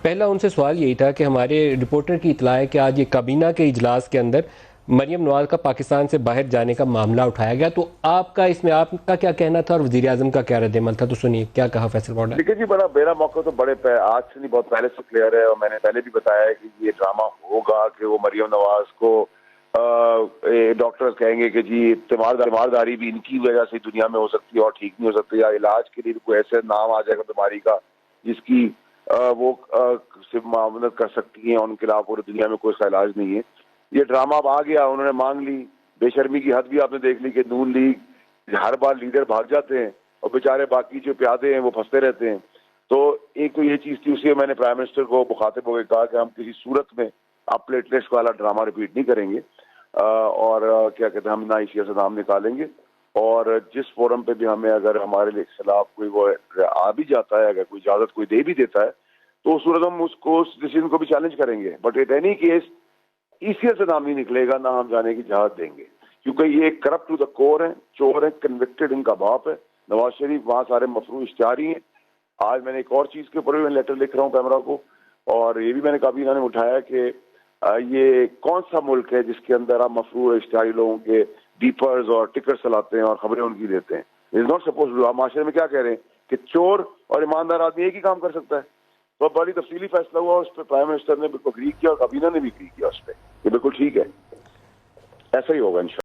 पहला उनसे सवाल यही था कि हमारे रिपोर्टर की इतला है कि आज ये काबीना के इजलास के अंदर मरियम नवाज का पाकिस्तान से बाहर जाने का मामला उठाया गया, तो आपका इसमें आपका क्या कहना था और वजीर आजम का क्या रद्द-ए-अमल था? तो सुनिए क्या कहा फैसल बॉर्डर। देखिए जी, बड़ा मेरा मौका तो बड़े आज से नहीं, बहुत पहले से क्लियर है, और मैंने पहले भी बताया है कि ये ड्रामा होगा कि वो मरियम नवाज को डॉक्टर्स कहेंगे कि जी तीमारदारी भी इनकी वजह से दुनिया में हो सकती है और ठीक नहीं हो सकती, या इलाज के लिए कोई ऐसे नाम आ जाएगा बीमारी का जिसकी वो सिर्फ मामलत कर सकती है, उनके अलावा पूरी दुनिया में कोई इसका इलाज नहीं है। ये ड्रामा अब आ गया, उन्होंने मांग ली। बेशर्मी की हद भी आपने देख ली कि नून लीग हर बार लीडर भाग जाते हैं और बेचारे बाकी जो प्यादे हैं वो फंसते रहते हैं। तो एक तो ये चीज थी, उसी मैंने प्राइम मिनिस्टर को मुखातिब होकर कहा कि हम किसी सूरत में आप प्लेटलेट्स वाला ड्रामा रिपीट नहीं करेंगे, और क्या कहते हैं, हम ना इसी से नाम निकालेंगे, और जिस फोरम पे भी हमें अगर हमारे खिलाफ कोई वो आ भी जाता है, अगर कोई इजाजत कोई दे भी देता है, तो उस सूरत हम उसको उस डिसीजन को भी चैलेंज करेंगे। But at any case ECL से नाम नहीं निकलेगा, ना हम जाने की इजाजत देंगे, क्योंकि ये करप्ट टू द कोर है, चोर है, कन्विक्टेड इनका बाप है नवाज शरीफ। वहाँ सारे मफरू इश्तिहारी हैं। आज मैंने एक और चीज के ऊपर भी लेटर लिख रहा हूँ कैमरा को, और ये भी मैंने काबीना ने उठाया कि ये कौन सा मुल्क है जिसके अंदर आप मफरू इश्तिहारी लोगों के बीपर्स और टिकट चलाते हैं और खबरें उनकी देते हैं। Is not suppose to. आप माशरे में क्या कह रहे हैं कि चोर और ईमानदार आदमी एक ही काम कर सकता है। तो बड़ी तफसीली फैसला हुआ, उस पर प्राइम मिनिस्टर ने बिल्कुल एग्री किया और काबीना ने भी एग्री किया उस पर, ये बिल्कुल ठीक है, ऐसा ही होगा इंशाल्लाह।